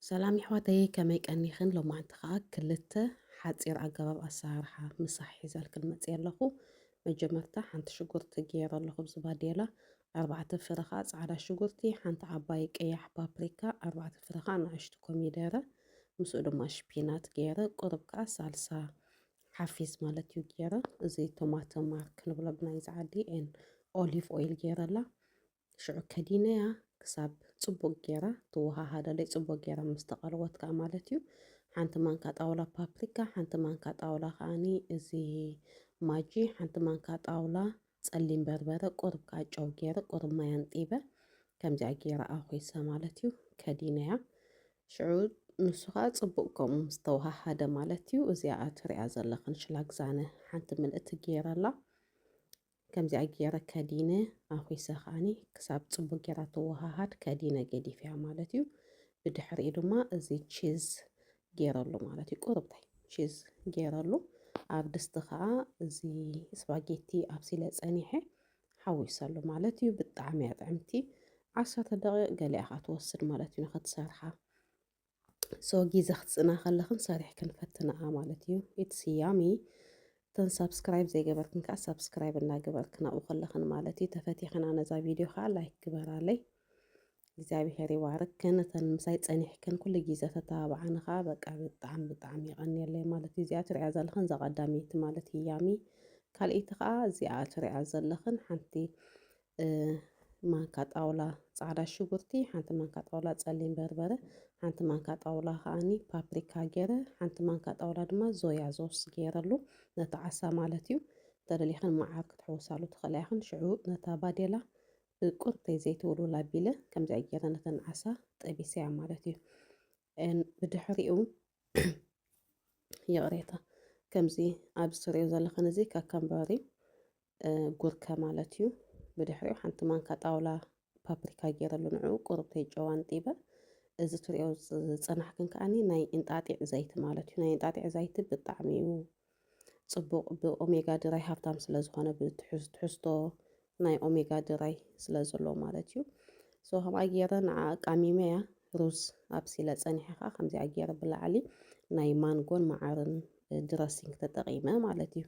ሰላም ኣሕዋተይ ከመይ ቀኒኽን ሎማዓንቲ ከዓ ክልተ ሓፂር ኣገባብ ኣሰራርሓ ምሳሕ ሒዘልክን መፅእ ኣለኹ። መጀመርታ ሓንቲ ሽጉርቲ ገይረ ኣለኹ ብዝባዴላ 4 ፍረ ከዓ ፃዕዳ ሽጉርቲ፣ ሓንቲ ዓባይ ቀያሕ ፓፕሪካ፣ 4 ፍረ ከዓ ንእሽቱ ኮሚደረ፣ ምስኡ ድማ ሽፒናት ገይረ ቁርብ ከዓ ሳልሳ ሓፊስ ማለት እዩ ገይረ። እዚ ቶማቶ ማርክ ንብሎ ብናይ ዝዓዲ ኦሊቭ ኦይል ገይረላ ሽዑ ከዲነያ ክሳብ ጽቡቅ ገይራ ትወሃሃደለይ ጽቡቅ ገይራ ምስ ተቐልወት ከዓ ማለት እዩ። ሓንቲ ማንካ ጣውላ ፓፕሪካ፣ ሓንቲ ማንካ ጣውላ ከዓኒ እዚ ማጂ፣ ሓንቲ ማንካ ጣውላ ጸሊም በርበረ፣ ቁርብ ከዓ ጨው ገይረ ቁርብ ማይ አንጢበ ከምዚኣ ገይራ ኣኹሳ ማለት እዩ ከዲነያ። ሽዑ ንሱ ከዓ ጽቡቅ ከምኡ ምስ ተወሃሃደ ማለት እዩ። እዚኣ እትሪኣ ዘለኽን ሽላግዛነ ሓንቲ ምልእቲ ገይረላ ከምዚኣ ገይረ ከዲነ ኣኹሰ ከዓኒ ክሳብ ጽቡቅ ገይራ ትወሃሃድ ከዲነ ገዲፍያ ማለት እዩ። ብድሕሪኡ ድማ እዚ ቺዝ ገይረሉ ማለት እዩ። ቁርብታይ ቺዝ ገይረሉ ኣብ ድስቲ ከዓ እዚ ስፓጌቲ ኣብሲለ ፀኒሐ ሓዊሰሉ ማለት እዩ። ብጣዕሚ እያ ጥዕምቲ 10 ደቂቕ ገሊኣ ከዓ ትወስድ ማለት እዩ ንኽትሰርሓ። ሶ ግዜ ክትፅና ከለኽን ሰሪሕክን ፈትንኣ ማለት እዩ። ኢትስ ያሚ ተን ሳብስክራይብ ዘይገበርክን ከዓ ሳብስክራይብ እናገበርክን ኣብኡ ከለኽን ማለት እዩ። ተፈቲኽና ነዛ ቪድዮ ከዓ ላይክ ግበራለይ። እግዚኣብሔር ይባርክን። እተን ምሳይ ፀኒሕክን ኩሉ ግዜ ተተባብዓኒ ከዓ በቃ ብጣዕሚ ይቐኒየለይ ማለት እዩ። እዚኣ ትሪኣ ዘለኽን ዘቐዳሚት ማለት እዩ ያሚ። ካልአይቲ ከዓ እዚኣ ትሪኣ ዘለኽን ሓንቲ ማንካ ጣውላ ፃዕዳ ሽጉርቲ፣ ሓንቲ ማንካ ጣውላ ጸሊም በርበረ፣ ሓንቲ ማንካ ጣውላ ከዓኒ ፓፕሪካ ገይረ፣ ሓንቲ ማንካ ጣውላ ድማ ዞያ ዞስ ገይረሉ ነቲ ዓሳ ማለት እዩ። ተደሊኽን መዓር ክትሕውሳሉ ትኽእላ ኢኽን። ሽዑ ነታ ባዴላ ብቁርብተይ ዘይትውልውል ኣቢለ ከምዚኣ ገይረ ነተን ዓሳ ጠቢሰያ ማለት እዩ። ብድሕሪኡ የቕሬታ ከምዚ ኣብ ዝትሪኦ ዘለኽን እዚ ካካምበሪ ጉርከ ማለት እዩ። ብድሕሪኡ ሓንቲ ማንካ ጣውላ ፓፕሪካ ገይረሉ ንዕኡ ቁርብተይ ጨው አንጢበ። እዚ ትሪኦ ዝፀናሕክን ከዓኒ ናይ እንጣጢዕ ዘይቲ ማለት እዩ። ናይ እንጣጢዕ ዘይቲ ብጣዕሚ እዩ ጽቡቕ ብኦሜጋ ድራይ ሃብታም ስለ ዝኾነ ብትሕዝቶ ናይ ኦሜጋ ድራይ ስለ ዘለዎ ማለት እዩ። ሶ ከምኣ ገይረ ንዓ ቃሚመያ ሩዝ ኣብሲለ ፀኒሐ ከዓ ከምዚኣ ገይረ ብላዕሊ ናይ ማንጎን መዓርን ድረሲንግ ተጠቒመ ማለት እዩ።